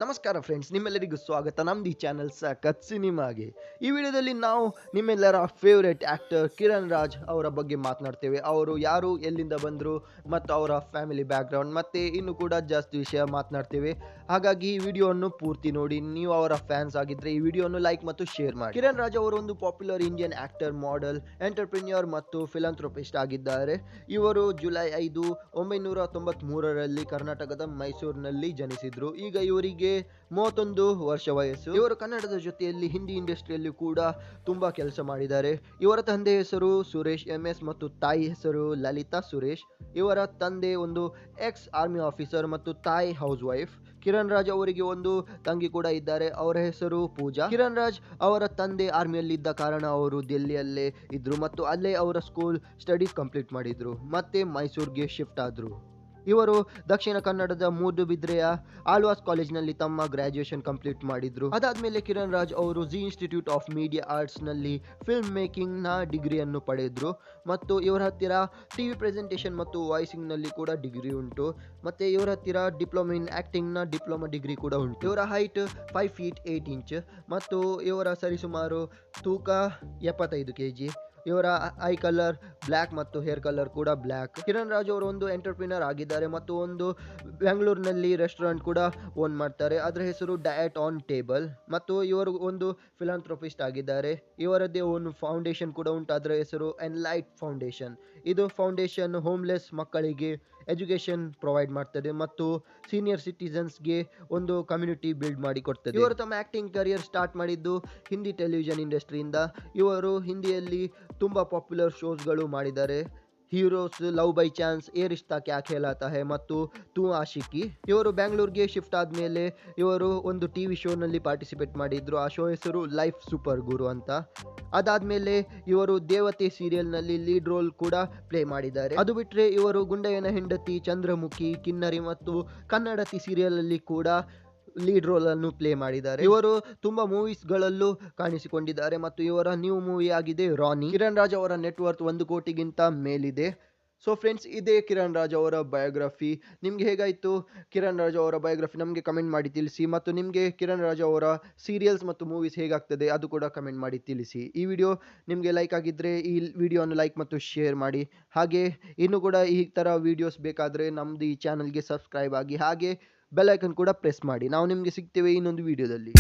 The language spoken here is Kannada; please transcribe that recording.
ನಮಸ್ಕಾರ ಫ್ರೆಂಡ್ಸ್, ನಿಮ್ಮೆಲ್ಲರಿಗೂ ಸ್ವಾಗತ ನಮ್ದು ಈ ಚಾನಲ್ ಸಖತ್ ಸಿನಿಮಾಗೆ. ಈ ವಿಡಿಯೋದಲ್ಲಿ ನಾವು ನಿಮ್ಮೆಲ್ಲರ ಫೇವ್ರೆಟ್ ಆ್ಯಕ್ಟರ್ ಕಿರಣ್ ರಾಜ್ ಅವರ ಬಗ್ಗೆ ಮಾತನಾಡ್ತೇವೆ. ಅವರು ಯಾರು, ಎಲ್ಲಿಂದ ಬಂದರು ಮತ್ತು ಅವರ ಫ್ಯಾಮಿಲಿ ಬ್ಯಾಕ್ಗ್ರೌಂಡ್ ಮತ್ತು ಇನ್ನು ಕೂಡ ಜಾಸ್ತಿ ವಿಷಯ ಮಾತನಾಡ್ತೇವೆ. ಹಾಗಾಗಿ ಈ ವಿಡಿಯೋವನ್ನು ಪೂರ್ತಿ ನೋಡಿ. ನೀವು ಅವರ ಫ್ಯಾನ್ಸ್ ಆಗಿದ್ದರೆ ಈ ವಿಡಿಯೋವನ್ನು ಲೈಕ್ ಮತ್ತು ಶೇರ್ ಮಾಡಿ. ಕಿರಣ್ ರಾಜ್ ಅವರು ಒಂದು popular Indian actor, model, entrepreneur ಮತ್ತು ಫಿಲಂಥ್ರೋಪಿಸ್ಟ್ ಆಗಿದ್ದಾರೆ. ಇವರು ಜುಲೈ 5, 1993ರಲ್ಲಿ ಕರ್ನಾಟಕದ ಮೈಸೂರಿನಲ್ಲಿ ಜನಿಸಿದ್ರು. ಈಗ ಇವರಿಗೆ 31 ವರ್ಷ ವಯಸ್ಸು. ಇವರು ಕನ್ನಡದ ಜೊತೆಯಲ್ಲಿ ಹಿಂದಿ ಇಂಡಸ್ಟ್ರಿಯಲ್ಲಿ ಕೂಡ ತುಂಬಾ ಕೆಲಸ ಮಾಡಿದ್ದಾರೆ. ಇವರ ತಂದೆ ಹೆಸರು ಸುರೇಶ್ MS ಮತ್ತು ತಾಯಿ ಹೆಸರು ಲಲಿತಾ ಸುರೇಶ್. ಇವರ ತಂದೆ ಒಂದು ಎಕ್ಸ್ ಆರ್ಮಿ ಆಫೀಸರ್ ಮತ್ತು ತಾಯಿ ಹೌಸ್ ವೈಫ್. ಕಿರಣ್ ರಾಜ್ ಅವರಿಗೆ ಒಂದು ತಂಗಿ ಕೂಡ ಇದ್ದಾರೆ, ಅವರ ಹೆಸರು ಪೂಜಾ. ಕಿರಣ್ ರಾಜ್ ಅವರ ತಂದೆ ಆರ್ಮಿಯಲ್ಲಿ ಇದ್ದ ಕಾರಣ ಅವರು ದಿಲ್ಲಿಯಲ್ಲೇ ಇದ್ರು ಮತ್ತು ಅಲ್ಲೇ ಅವರ ಸ್ಕೂಲ್ ಸ್ಟಡೀಸ್ ಕಂಪ್ಲೀಟ್ ಮಾಡಿದ್ರು ಮತ್ತೆ ಮೈಸೂರಿಗೆ ಶಿಫ್ಟ್ ಆದ್ರು. ಇವರು ದಕ್ಷಿಣ ಕನ್ನಡದ ಮೂಡುಬಿದ್ರೆಯ ಆಳ್ವಾಸ್ ಕಾಲೇಜ್ನಲ್ಲಿ ತಮ್ಮ ಗ್ರಾಜ್ಯುಯೇಷನ್ ಕಂಪ್ಲೀಟ್ ಮಾಡಿದ್ರು. ಅದಾದ್ಮೇಲೆ ಕಿರಣ್ ರಾಜ್ ಅವರು G institute of media arts ನಲ್ಲಿ ಫಿಲ್ಮ್ ಮೇಕಿಂಗ್ ನ ಡಿಗ್ರಿಯನ್ನು ಪಡೆದ್ರು ಮತ್ತು ಇವರ ಹತ್ತಿರ ಟಿವಿ ಪ್ರೆಸೆಂಟೇಷನ್ ಮತ್ತು ವಾಯ್ಸಿಂಗ್ ನಲ್ಲಿ ಕೂಡ ಡಿಗ್ರಿ ಉಂಟು. ಮತ್ತೆ ಇವರ ಹತ್ತಿರ ಡಿಪ್ಲೊಮಾ ಇನ್ ಆಕ್ಟಿಂಗ್ ನ ಡಿಪ್ಲೊಮಾ ಡಿಗ್ರಿ ಕೂಡ ಉಂಟು. ಇವರ ಹೈಟ್ 5 feet 8 inch ಮತ್ತು ಇವರ ಸರಿಸುಮಾರು ತೂಕ 75 kg. ಇವರ ಐ ಕಲರ್ ಬ್ಲ್ಯಾಕ್ ಮತ್ತು ಹೇರ್ ಕಲರ್ ಕೂಡ ಬ್ಲ್ಯಾಕ್. ಕಿರಣ್ ರಾಜ್ ಅವರು ಒಂದು ಎಂಟರ್ಪ್ರಿನರ್ ಆಗಿದ್ದಾರೆ ಮತ್ತು ಒಂದು ಬೆಂಗಳೂರಿನಲ್ಲಿ ರೆಸ್ಟೋರೆಂಟ್ ಕೂಡ ಓನ್ ಮಾಡ್ತಾರೆ. ಅದರ ಹೆಸರು ಡಯಟ್ ಆನ್ ಟೇಬಲ್. ಮತ್ತು ಇವರು ಒಂದು ಫಿಲಾಂಥ್ರೋಪಿಸ್ಟ್ ಆಗಿದ್ದಾರೆ. ಇವರದ್ದೇ ಒಂದು ಫೌಂಡೇಶನ್ ಕೂಡ ಉಂಟು, ಅದರ ಹೆಸರು ಎನ್ಲೈಟ್ ಫೌಂಡೇಶನ್. ಇದು ಫೌಂಡೇಶನ್ ಹೋಮ್ಲೆಸ್ ಮಕ್ಕಳಿಗೆ ಎಜುಕೇಶನ್ ಪ್ರೊವೈಡ್ ಮಾಡ್ತದೆ ಮತ್ತು ಸೀನಿಯರ್ ಸಿಟಿಸನ್ಸ್ಗೆ ಒಂದು ಕಮ್ಯುನಿಟಿ ಬಿಲ್ಡ್ ಮಾಡಿ ಕೊಡ್ತದೆ. ಇವರು ತಮ್ಮ ಆಕ್ಟಿಂಗ್ ಕರಿಯರ್ ಸ್ಟಾರ್ಟ್ ಮಾಡಿದ್ದು ಹಿಂದಿ ಟೆಲಿವಿಷನ್ ಇಂಡಸ್ಟ್ರಿಯಿಂದ. ಇವರು ಹಿಂದಿಯಲ್ಲಿ ತುಂಬಾ ಪಾಪ್ಯುಲರ್ ಶೋಸ್ಗಳು ಮಾಡಿದ್ದಾರೆ. Heroes, love by chance, Yeh Rishta Kya Kehlata high ಮತ್ತು ತೂ ಆಶಿಕಿ. ಇವರು ಬ್ಯಾಂಗ್ಳೂರ್ಗೆ ಶಿಫ್ಟ್ ಆದ್ಮೇಲೆ ಇವರು ಒಂದು ಟಿವಿ ಶೋನಲ್ಲಿ ಪಾರ್ಟಿಸಿಪೇಟ್ ಮಾಡಿದ್ರು. ಆ ಶೋ ಹೆಸರು ಲೈಫ್ ಸೂಪರ್ ಗುರು ಅಂತ. ಅದಾದ್ಮೇಲೆ ಇವರು ದೇವತೆ ಸೀರಿಯಲ್ ನಲ್ಲಿ ಲೀಡ್ ರೋಲ್ ಕೂಡ ಪ್ಲೇ ಮಾಡಿದ್ದಾರೆ. ಅದು ಬಿಟ್ರೆ ಇವರು ಗುಂಡಯ್ಯನ ಹೆಂಡತಿ, ಚಂದ್ರಮುಖಿ, ಕಿನ್ನರಿ ಮತ್ತು ಕನ್ನಡತಿ ಸೀರಿಯಲ್ ಅಲ್ಲಿ ಕೂಡ ಲೀಡ್ ರೋಲ್ ಅನ್ನು ಪ್ಲೇ ಮಾಡಿದ್ದಾರೆ. ಇವರು ತುಂಬಾ ಮೂವೀಸ್ ಗಳಲ್ಲೂ ಕಾಣಿಸಿಕೊಂಡಿದ್ದಾರೆ ಮತ್ತು ಇವರ ನ್ಯೂ ಮೂವಿ ಆಗಿದೆ ರಾನಿ. ಕಿರಣ್ ರಾಜ್ ಅವರ ನೆಟ್ವರ್ತ್ 1 ಕೋಟಿಗಿಂತ ಮೇಲಿದೆ. ಸೊ ಫ್ರೆಂಡ್ಸ್, ಇದೇ ಕಿರಣ್ ರಾಜ್ ಅವರ ಬಯೋಗ್ರಫಿ. ನಿಮ್ಗೆ ಹೇಗಾಯ್ತು ಕಿರಣ್ ರಾಜ್ ಅವರ ಬಯೋಗ್ರಫಿ? ನಮಗೆ ಕಮೆಂಟ್ ಮಾಡಿ ತಿಳಿಸಿ. ಮತ್ತು ನಿಮಗೆ ಕಿರಣ್ ರಾಜ್ ಅವರ ಸೀರಿಯಲ್ಸ್ ಮತ್ತು ಮೂವೀಸ್ ಹೇಗಾಗ್ತದೆ ಅದು ಕೂಡ ಕಮೆಂಟ್ ಮಾಡಿ ತಿಳಿಸಿ. ಈ ವಿಡಿಯೋ ನಿಮಗೆ ಲೈಕ್ ಆಗಿದ್ರೆ ಈ ವಿಡಿಯೋವನ್ನು ಲೈಕ್ ಮತ್ತು ಶೇರ್ ಮಾಡಿ. ಹಾಗೆ ಇನ್ನು ಕೂಡ ಈ ಥರ ವಿಡಿಯೋಸ್ ಬೇಕಾದರೆ ನಮ್ಮದು ಈ ಚಾನಲ್ಗೆ ಸಬ್ಸ್ಕ್ರೈಬ್ ಆಗಿ, ಹಾಗೆ ಬೆಲ್ ಐಕನ್ ಕೂಡ ಪ್ರೆಸ್ ಮಾಡಿ. ನಾವು ನಿಮಗೆ ಸಿಗ್ತೇವೆ ಇನ್ನೊಂದು ವಿಡಿಯೋದಲ್ಲಿ.